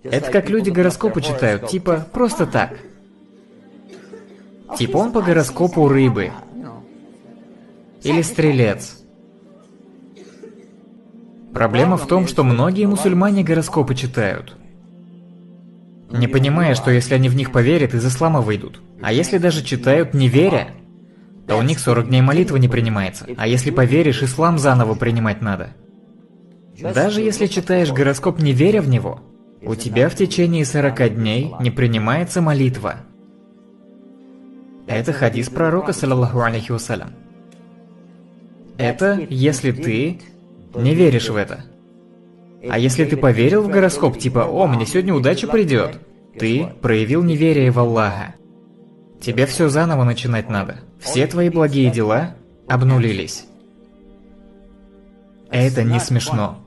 Это как люди гороскопы читают, типа, просто так. Типа он по гороскопу рыбы. Или стрелец. Проблема в том, что многие мусульмане гороскопы читают, не понимая, что если они в них поверят, из ислама выйдут. А если даже читают не веря, то у них 40 дней молитвы не принимается. А если поверишь, ислам заново принимать надо. Даже если читаешь гороскоп не веря в него, у тебя в течение 40 дней не принимается молитва. Это хадис пророка, саллаллаху алейхи вассалям. Это если ты не веришь в это. А если ты поверил в гороскоп, типа «О, мне сегодня удача придет», ты проявил неверие в Аллаха. Тебе все заново начинать надо. Все твои благие дела обнулились. Это не смешно.